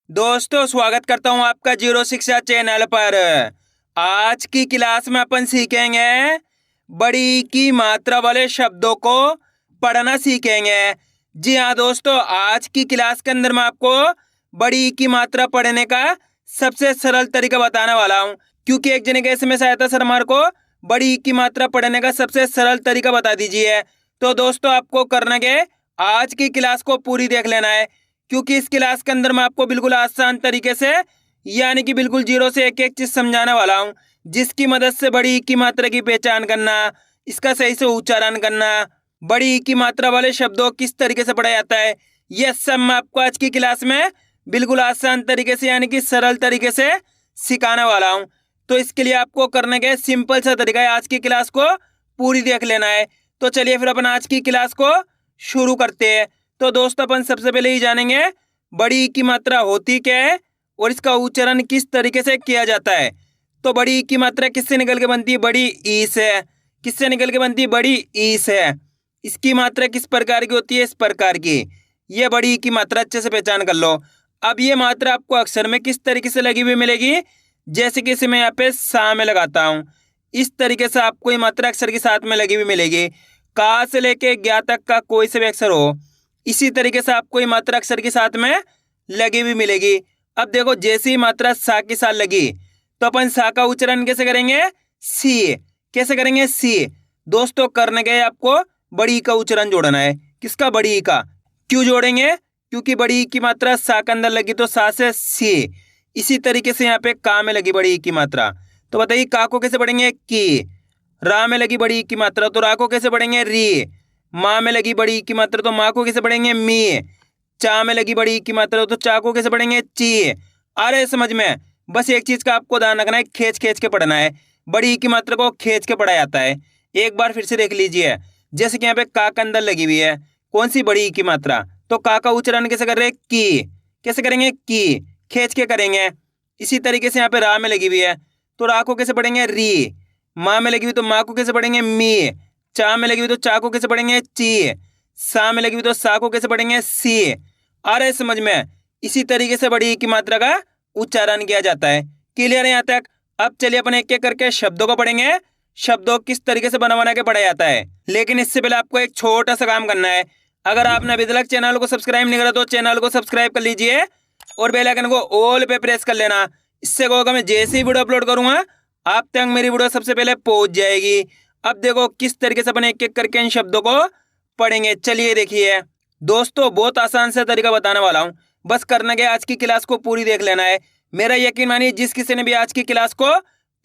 दोस्तों स्वागत करता हूं आपका जीरो शिक्षा चैनल पर। आज की क्लास में अपन सीखेंगे बड़ी की मात्रा वाले शब्दों को पढ़ना सीखेंगे। जी हाँ दोस्तों, आज की क्लास के अंदर मैं आपको बड़ी की मात्रा पढ़ने का सबसे सरल तरीका बताने वाला हूं, क्योंकि एक जने के SMS आया था, सर हमारे को बड़ी की मात्रा पढ़ने का सबसे सरल तरीका बता दीजिए। तो दोस्तों आपको करना क्या है, आज की क्लास को पूरी देख लेना है, क्योंकि इस क्लास के अंदर मैं आपको बिल्कुल आसान तरीके से यानी कि बिल्कुल जीरो से एक एक चीज समझाने वाला हूं, जिसकी मदद से बड़ी की मात्रा की पहचान करना, इसका सही से उच्चारण करना, बड़ी की मात्रा वाले शब्दों किस तरीके से पढ़ा जाता है, यह सब मैं आपको आज की क्लास में बिल्कुल आसान तरीके से यानी कि सरल तरीके से सिखाने वाला हूं। तो इसके लिए आपको करने का सिंपल सा तरीका है, आज की क्लास को पूरी देख लेना है। तो चलिए फिर अपन आज की क्लास को शुरू करते हैं। तो दोस्तों अपन सबसे पहले ही जानेंगे बड़ी की मात्रा होती क्या है और इसका उच्चारण किस तरीके से किया जाता है। तो बड़ी की मात्रा किससे निकल के बनती है, बड़ी ई से। किससे निकल के बनती है, बड़ी ई से। इसकी मात्रा किस प्रकार की होती है, इस प्रकार की। ये बड़ी की मात्रा अच्छे से पहचान कर लो। अब ये मात्रा आपको अक्षर में किस तरीके से लगी हुई मिलेगी, जैसे कि इसे मैं यहाँ पे सा में लगाता हूँ, इस तरीके से आपको ये मात्रा अक्षर के साथ में लगी हुई मिलेगी। का से लेके ज्ञा तक का कोई से भी अक्षर हो, इसी तरीके से आपको ये मात्रा अक्षर के साथ में लगी हुई मिलेगी। अब देखो जैसे ही मात्रा सा के साथ लगी तो अपन सा का उच्चारण कैसे करेंगे, सी। कैसे करेंगे, सी। दोस्तों करने गए आपको बड़ी का उच्चारण जोड़ना है। किसका, बड़ी का। क्यों जोड़ेंगे, क्योंकि बड़ी की मात्रा सा के अंदर लगी तो सा से सी। इसी तरीके से यहाँ पे का में लगी बड़ी की मात्रा, तो बताइए का को कैसे पढ़ेंगे, की। रा में लगी बड़ी की मात्रा तो रा को कैसे पढ़ेंगे, री। माँ में लगी बड़ी की मात्रा तो माँ को कैसे पढ़ेंगे, मी। चा में लगी बड़ी की मात्रा तो चा को कैसे पढ़ेंगे, ची। आ रहे समझ में। बस एक चीज का आपको ध्यान रखना है, खींच खींच के पढ़ना है। बड़ी की मात्रा को खींच के पढ़ा जाता है। एक बार फिर से देख लीजिए, जैसे कि यहाँ पे का के अंदर लगी हुई है कौन सी, बड़ी की मात्रा, तो का उच्चारण कैसे कर रहे हैं, की। कैसे करेंगे, की। खींच के करेंगे। इसी तरीके से यहाँ पे रा में लगी हुई है तो रा को कैसे पढ़ेंगे, री। माँ में लगी हुई तो माँ को कैसे पढ़ेंगे, मी। चा में लगी हुई तो चा को कैसे पढ़ेंगे, ची। सा में लगी हुई तो सा को कैसे पढ़ेंगे, सी। आ रहे समझ में। इसी तरीके से बड़ी की मात्रा का उच्चारण किया जाता है। क्लियर है यहाँ तक। अब चलिए अपन एक एक करके शब्दों को पढ़ेंगे, शब्दों किस तरीके से बना बना के पढ़ा जाता है। लेकिन इससे पहले आपको एक छोटा सा काम करना है। अगर आपने अभी तक चैनल को सब्सक्राइब नहीं करा तो चैनल को सब्सक्राइब कर लीजिए और बेल आइकन को ऑल पे प्रेस कर लेना। इससे होगा मैं जैसे ही वीडियो अपलोड करूंगा आप तक मेरी वीडियो सबसे पहले पहुंच जाएगी। अब देखो किस तरीके से अपन एक एक करके इन शब्दों को पढ़ेंगे। चलिए देखिए दोस्तों, बहुत आसान सा तरीका बताने वाला हूं, बस करना क्या, आज की क्लास को पूरी देख लेना है। मेरा यकीन मानिए जिस किसी ने भी आज की क्लास को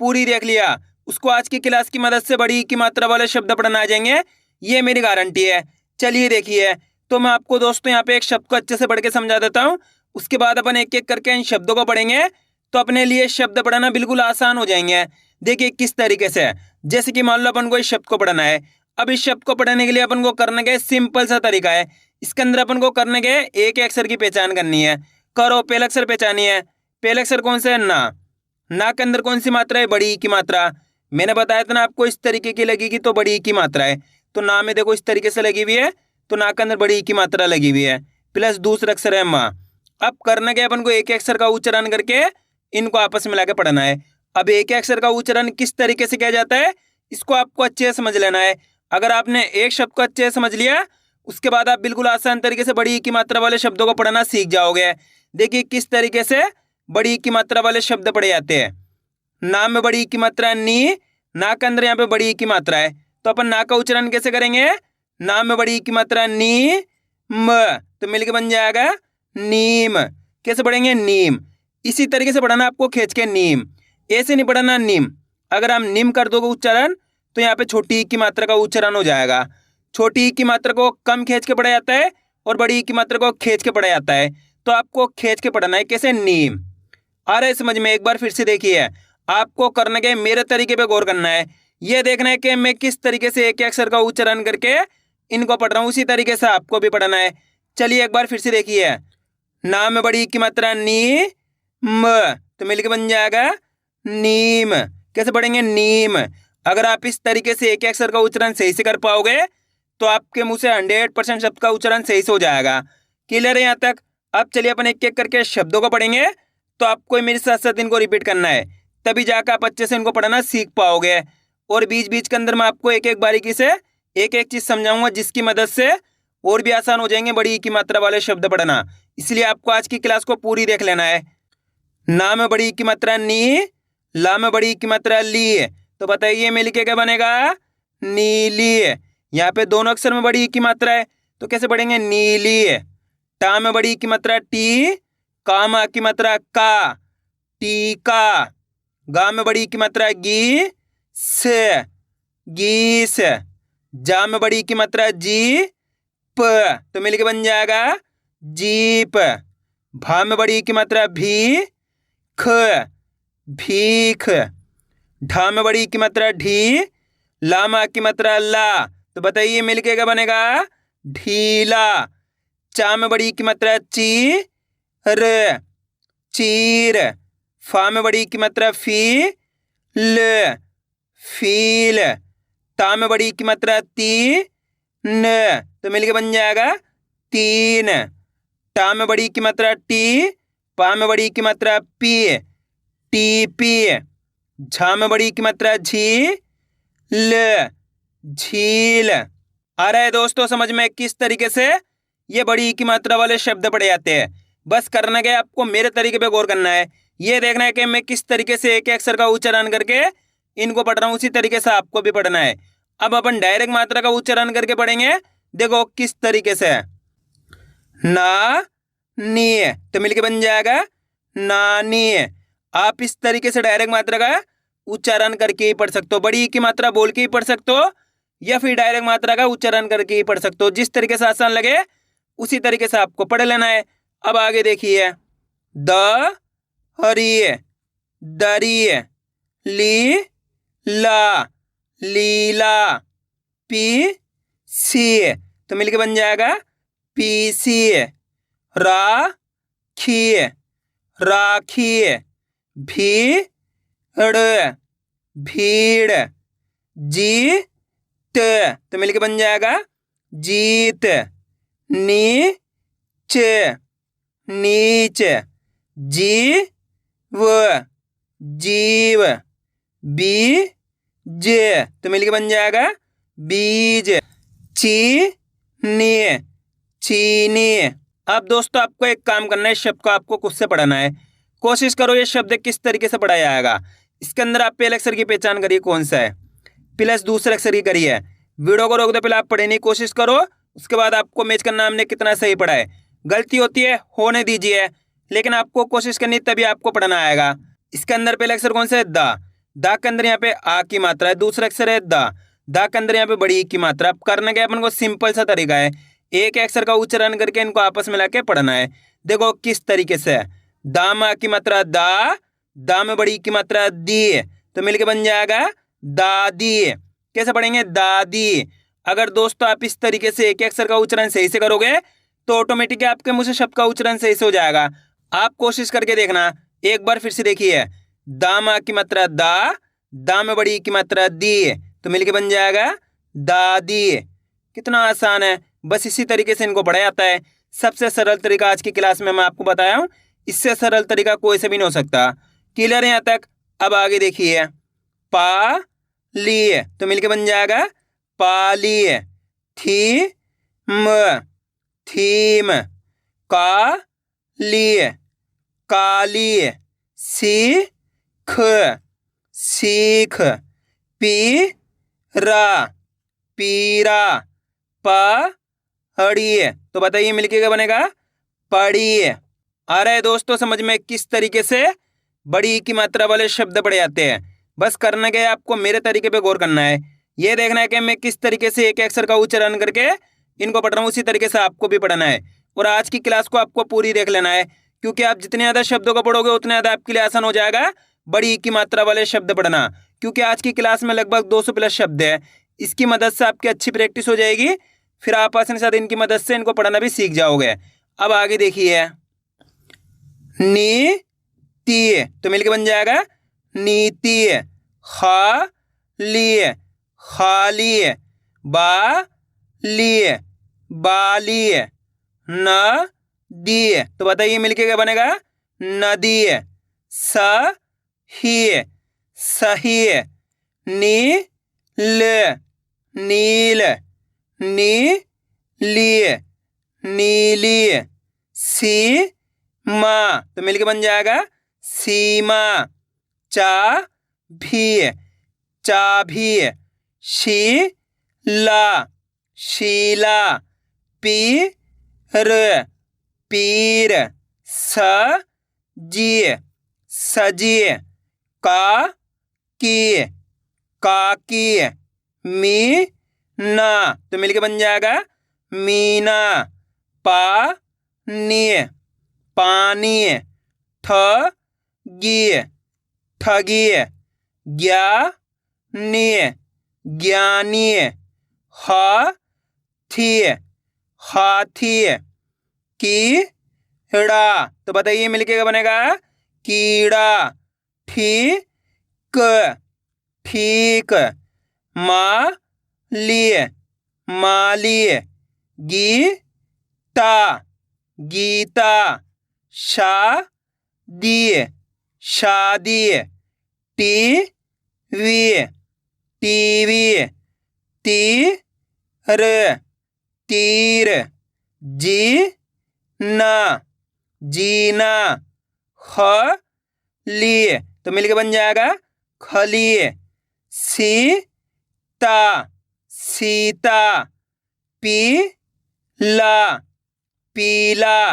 पूरी देख लिया उसको आज की क्लास की मदद से बड़ी की मात्रा वाले शब्द पढ़ना आ जाएंगे, ये मेरी गारंटी है। चलिए देखिए, तो मैं आपको दोस्तों यहाँ पे एक शब्द को अच्छे से पढ़ के समझा देता हूँ, उसके बाद अपन एक एक करके इन शब्दों को पढ़ेंगे तो अपने लिए शब्द पढ़ना बिल्कुल आसान हो जाएंगे। देखिए किस तरीके से, जैसे कि मान लो अपन को इस शब्द को पढ़ना है। अब इस शब्द को पढ़ने के लिए अपन को करने का सिंपल सा तरीका है। इसके अंदर अपन को करने के एक अक्षर की पहचान करनी है। करो, पहला अक्षर पहचानी है। पहला अक्षर कौन सा है, ना के अंदर कौन सी मात्रा है, बड़ी की मात्रा। मैंने बताया था ना आपको इस तरीके की लगेगी तो बड़ी की मात्रा है। तो ना में देखो इस तरीके से लगी हुई है तो ना के अंदर बड़ी की मात्रा लगी हुई है, प्लस दूसरा अक्षर है माँ। अब करना क्या, अपन को एक अक्षर का उच्चारण करके इनको आपस में मिला के पढ़ना है। अब एक अक्षर का उच्चारण किस तरीके से किया जाता है इसको आपको अच्छे से समझ लेना है। अगर आपने एक शब्द को अच्छे से समझ लिया उसके बाद आप बिल्कुल आसान तरीके से बड़ी की मात्रा वाले शब्दों को पढ़ना सीख जाओगे। देखिए किस तरीके से बड़ी की मात्रा वाले शब्द पढ़े जाते हैं। ना में बड़ी की मात्रा नी, ना के अंदर यहाँ पे बड़ी की मात्रा है तो अपन ना का उच्चारण कैसे करेंगे, ना में बड़ी की मात्रा नी म, तो मिलके बन जाएगा नीम। कैसे पढ़ेंगे, नीम। इसी तरीके से पढ़ना आपको खींच के, नीम। ऐसे नहीं पढ़ना नीम। अगर हम नीम कर दोगे उच्चारण तो यहाँ पे छोटी ई की मात्रा का उच्चारण हो जाएगा। छोटी ई की मात्रा को कम खींच के पढ़ा जाता है और बड़ी ई की मात्रा को खींच के पढ़ा जाता है, तो आपको खींच के पढ़ना है। कैसे, नीम। आ रहा है समझ में। एक बार फिर से देखिए, आपको करने के मेरे तरीके पे गौर करना है। यह देखना है कि मैं किस तरीके से एक अक्षर का उच्चारण करके इनको पढ़ रहा हूँ, उसी तरीके से आपको भी पढ़ना है। चलिए एक बार फिर से देखिए, ना में बड़ी की मात्रा नी म, तो मिलके बन जाएगा नीम। कैसे पढ़ेंगे, नीम। अगर आप इस तरीके से एक अक्षर का उच्चारण सही से कर पाओगे तो आपके मुंह से 100% शब्द का उच्चारण सही से हो जाएगा। क्लियर है यहाँ तक। अब चलिए अपन एक एक करके शब्दों को पढ़ेंगे, तो आपको मेरे साथ साथ इनको रिपीट करना है, तभी जाकर आप अच्छे से इनको पढ़ना सीख पाओगे। और बीच बीच के अंदर मैं आपको एक एक बारीकी से एक एक चीज समझाऊंगा, जिसकी मदद से और भी आसान हो जाएंगे बड़ी की मात्रा वाले शब्द पढ़ना। इसलिए आपको आज की क्लास को पूरी देख लेना है। ना में बड़ी की मात्रा नी, ला में बड़ी की मात्रा ली, तो बताइए मिलके क्या बनेगा? नीली। यहाँ पे दोनों अक्षर में बड़ी की मात्रा है, तो कैसे पढ़ेंगे? नीली। टा में बड़ी की मात्रा टी, का में की मात्रा का, टीका। गा में बड़ी की मात्रा गी, से, गीस। जा में बड़ी की मात्रा जी, प, तो मिलके बन जाएगा जीप। भा में बड़ी की मात्रा भी, ख, भीख। ढा में बड़ी की मात्रा ढी, ला में की मात्रा ला, तो बताइए मिलके क्या बनेगा? ढीला। चा में बड़ी की मात्रा ची, र, चीर। फा में बड़ी की मात्रा फी, ल, फील। ता में बड़ी की मात्रा ती, न, तो मिलके बन जाएगा तीन। टा में बड़ी की मात्रा टी, पा में बड़ी की मात्रा पी, टीपी। झा में बड़ी की मात्रा झी, ल, झील। आ रहा है दोस्तों समझ में किस तरीके से ये बड़ी की मात्रा वाले शब्द पढ़े जाते हैं? बस करना क्या है, आपको मेरे तरीके पे गौर करना है। ये देखना है कि मैं किस तरीके से एक अक्षर का उच्चारण करके इनको पढ़ रहा हूँ, उसी तरीके से आपको भी पढ़ना है। अब अपन डायरेक्ट मात्रा का उच्चारण करके पढ़ेंगे, देखो किस तरीके से। ना नी, तो मिलके बन जाएगा नानी। आप इस तरीके से डायरेक्ट मात्रा का उच्चारण करके ही पढ़ सकते हो, बड़ी की मात्रा बोल के ही पढ़ सकते हो, या फिर डायरेक्ट मात्रा का उच्चारण करके ही पढ़ सकते हो। जिस तरीके से आसान लगे उसी तरीके से आपको पढ़ लेना है। अब आगे देखिए, द, हरी, दरी, ली, ला, लीला, पी, सी, तो मिलके बन जाएगा पीसी। रा, खी, राखी, भी, ड़, भीड़, जी, त, तो मिलके बन जाएगा जीत। नी, च, नीच, जी, व, जीव, बी, ज, तो मिलके बन जाएगा बीज। ची, नी, चीनी। अब दोस्तों आपको एक काम करना है, इस शब्द को आपको खुद से पढ़ना है। कोशिश करो ये शब्द किस तरीके से पढ़ा जाएगा। इसके अंदर आप पहले अक्षर की पहचान करिए कौन सा है, प्लस दूसरे अक्षर की करिए। वीडियो को रोक दो, पहले आप पढ़ने की कोशिश करो, उसके बाद आपको मैच करना हमने कितना सही पढ़ा है। गलती होती है होने दीजिए, लेकिन आपको कोशिश करनी तभी आपको पढ़ना आएगा। इसके अंदर पहले अक्षर कौन सा है? दा। दा के अंदर यहाँ पे आ की मात्रा है, दूसरा अक्षर है दा। दा के अंदर यहाँ पे बड़ी की मात्रा। अब करने का अपन को सिंपल सा तरीका है, एक अक्षर का उच्चारण करके इनको आपस में लाके पढ़ना है। देखो किस तरीके से, दा में की मात्रा दा, दा में बड़ी की मात्रा दी, तो मिलके बन जाएगा दादी। कैसे पढ़ेंगे? दादी। अगर दोस्तों आप इस तरीके से एक अक्षर का उच्चारण सही से करोगे तो ऑटोमेटिकली आपके मुंह से शब्द का उच्चारण सही से हो जाएगा। आप कोशिश करके देखना, एक बार फिर से देखिए, दा में की मात्रा दा, दा में बड़ी की मात्रा दी, तो मिलके बन जाएगा दादी। कितना आसान है, बस इसी तरीके से इनको पढ़ा जाता है। सबसे सरल तरीका आज की क्लास में मैं आपको बताया हूँ, इससे सरल तरीका कोई से भी नहीं हो सकता। क्लियर है यहाँ तक? अब आगे देखिए, पा, ली, तो मिलके बन जाएगा पाली। थी, म, थीम। का, ली, काली। सी, ख, सीख। पी, रा, पीरा। पढ़िए, तो बताइए मिलके क्या बनेगा? पढ़िए। आ रहा है दोस्तों समझ में किस तरीके से बड़ी की मात्रा वाले शब्द पढ़े जाते हैं? बस करना क्या है, आपको मेरे तरीके पे गौर करना है। ये देखना है कि मैं किस तरीके से एक अक्षर का उच्चारण करके इनको पढ़ रहा हूँ, उसी तरीके से आपको भी पढ़ना है। और आज की क्लास को आपको पूरी देख लेना है, क्योंकि आप जितने ज़्यादा शब्दों को पढ़ोगे उतने ज़्यादा आपके लिए आसान हो जाएगा बड़ी की मात्रा वाले शब्द पढ़ना। क्योंकि आज की क्लास में लगभग 200 प्लस शब्द है, इसकी मदद से आपकी अच्छी प्रैक्टिस हो जाएगी, फिर आप आसानी के साथ इनकी मदद से इनको पढ़ना भी सीख जाओगे। अब आगे देखिए, नी, ती, तो मिलके बन जाएगा नीति। खा, लिए, खाली। बा, लिए, बाली। न, दी, तो बताइए मिलके क्या बनेगा? नदी। सही, सही। नील, नील। नीली, नीली। सीमा, तो मिलके बन जाएगा सीमा। चाभी, चाभी। शीला, शीला। पीर, पीर। सजी, सजी। काकी, काकी। मीना, तो मिलके बन जाएगा मीना। पानी, पानी। ठगी, ठगी। ज्ञानी, ज्ञानी। हाथी, हाथी। कीड़ा, तो बताइए मिलके क्या बनेगा? कीड़ा। ठीक, ठीक। माली, माली। गीता, गीता। शादी, शादी। TV, TV. तीर, तीर। जीना, जीना। खली, तो मिलके बन जाएगा खली। सीता, सीता। पीला, पीला।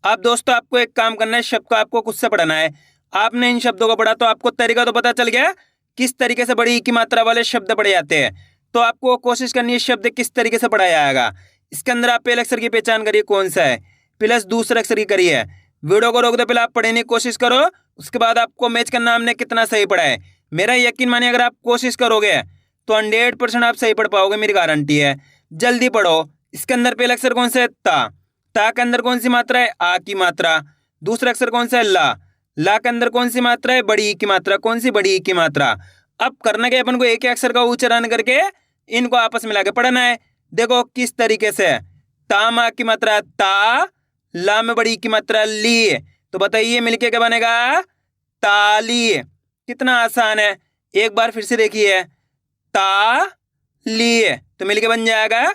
अब दोस्तों आपको एक काम करना है, शब्द को आपको खुद से पढ़ना है। आपने इन शब्दों को पढ़ा तो आपको तरीका तो पता चल गया किस तरीके से बड़ी की मात्रा वाले शब्द पढ़े जाते हैं। तो आपको कोशिश करनी है शब्द किस तरीके से पढ़ाया जाएगा। इसके अंदर आप पहले अक्षर की पहचान करिए कौन सा है, प्लस दूसरे अक्षर की करिए। वीडियो को रोक दो, पहले आप पढ़ने की कोशिश करो, उसके बाद आपको मैच करना हमने कितना सही पढ़ा है। मेरा यकीन मानिए अगर आप कोशिश करोगे तो 100% आप सही पढ़ पाओगे, मेरी गारंटी है। जल्दी पढ़ो। इसके अंदर पहला अक्षर कौन सा है? ता के अंदर कौन सी मात्रा है? आ की मात्रा। दूसरा अक्षर कौन सा है? ला के अंदर कौन सी मात्रा है? बड़ी की मात्रा। कौन सी? बड़ी की मात्रा। अब करना क्या, अपन को एक अक्षर का उच्चारण करके इनको आपस में लाके पढ़ना है। देखो किस तरीके से। ता मा की मात्रा ता, ला में बड़ी की मात्रा ली, तो बताइए मिलके क्या बनेगा? ताली। कितना आसान है, एक बार फिर से देखिए। ताली, तो मिलके बन जाएगा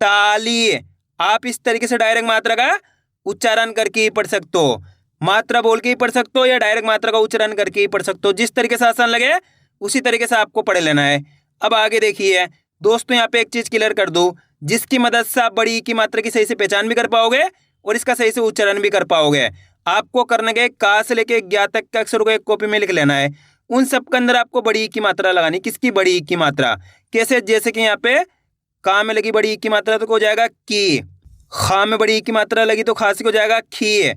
ताली। आप इस तरीके से डायरेक्ट मात्रा का उच्चारण करके ही पढ़ सकते हो, मात्रा बोल के ही पढ़ सकते हो या डायरेक्ट मात्रा का उच्चारण करके ही पढ़ सकते हो। जिस तरीके से आसान लगे उसी तरीके से आपको पढ़ लेना है। अब आगे देखिए दोस्तों, यहाँ पे एक चीज क्लियर कर दूं, जिसकी मदद से आप बड़ी की मात्रा की सही से पहचान भी कर पाओगे और इसका सही से उच्चारण भी कर पाओगे। आपको करने के का से लेके ज्ञा तक के अक्षरों को एक कॉपी में लिख लेना है। उन सब के अंदर आपको बड़ी की मात्रा लगानी। किसकी? बड़ी की मात्रा। कैसे? जैसे कि यहाँ पे का में लगी बड़ी की मात्रा तो हो जाएगा की, खा में बड़ी की मात्रा लगी तो खा से हो जाएगा खी,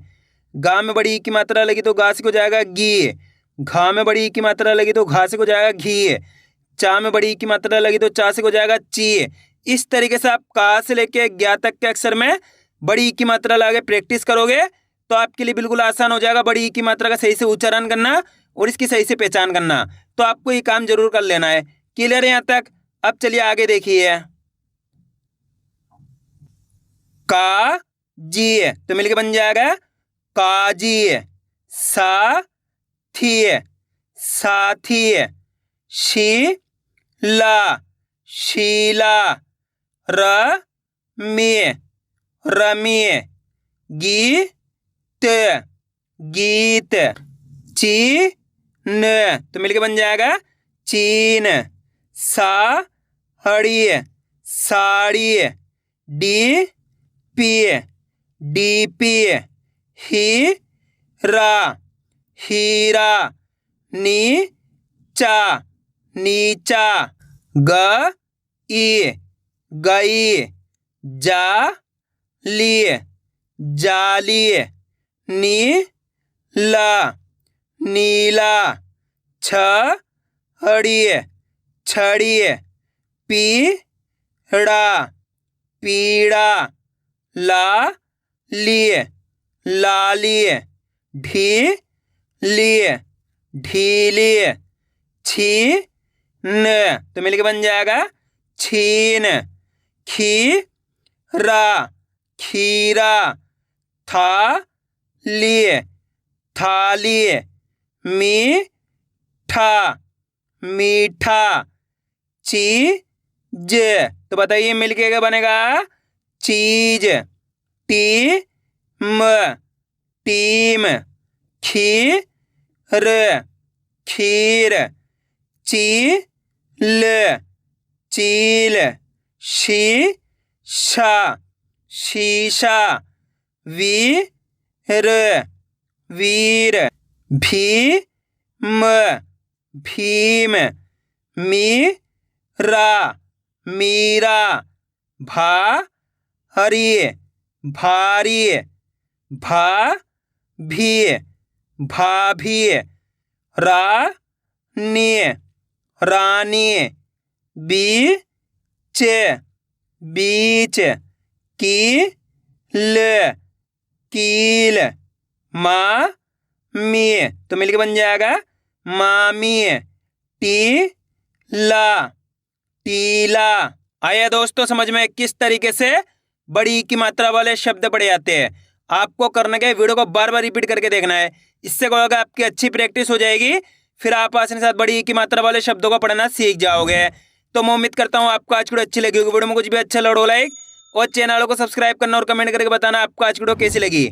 गा में बड़ी की मात्रा लगी तो गा से हो जाएगा गी, घा में बड़ी की मात्रा लगी तो घा से हो जाएगा घी, चा में बड़ी की मात्रा लगी तो चा से हो जाएगा ची। इस तरीके से आप का से लेके ज्ञा तक के अक्षर में बड़ी की मात्रा लगा के प्रैक्टिस करोगे तो आपके लिए बिल्कुल आसान हो जाएगा बड़ी की मात्रा का सही से उच्चारण करना और इसकी सही से पहचान करना। तो आपको ये काम जरूर कर लेना है। क्लियर है यहाँ तक? अब चलिए आगे देखिए। का जी, तो मिलके बन जाएगा काजी। साथी, साथी। शीला, शीला। रमी, रमी। गीत, गीत। चीन, तो मिलके बन जाएगा चीन। साड़ी, साड़ी। DP, DP. हीरा, हीरा। नीचा, नीचा। गई, गई। जाली, जाली। नीला, नीला। छड़ी, छड़ी। पीड़ा, पीड़ा। लाली, लाली। ढीली, ढीली। छीन, तो मिलके बन जाएगा छीन। खीरा, खीरा। था लिए थाली, मीठा मीठा, चीज, तो बताइए मिलके क्या बनेगा? चीज। टीम टीम, खीर खीर, चील चील, शीशा शीशा, वीर वीर, भीम भीम, मीरा मीरा, भारी भारी, भाभी भाभी, रानी रानी, बीच बीच, कील कील, मामी, तो मिलके बन जाएगा मामी, टीला टीला। आया दोस्तों समझ में किस तरीके से बड़ी की मात्रा वाले शब्द पढ़े जाते हैं? आपको करने के वीडियो को बार बार रिपीट करके देखना है, इससे क्या होगा आपकी अच्छी प्रैक्टिस हो जाएगी, फिर आप आसानी के साथ बड़ी की मात्रा वाले शब्दों को पढ़ना सीख जाओगे। तो मैं उम्मीद करता हूँ आपको आज की वीडियो अच्छी लगी होगी। वीडियो में कुछ भी अच्छा लगा लाइक और चैनल को सब्सक्राइब करना और कमेंट करके बताना आपको आज की वीडियो कैसी लगी।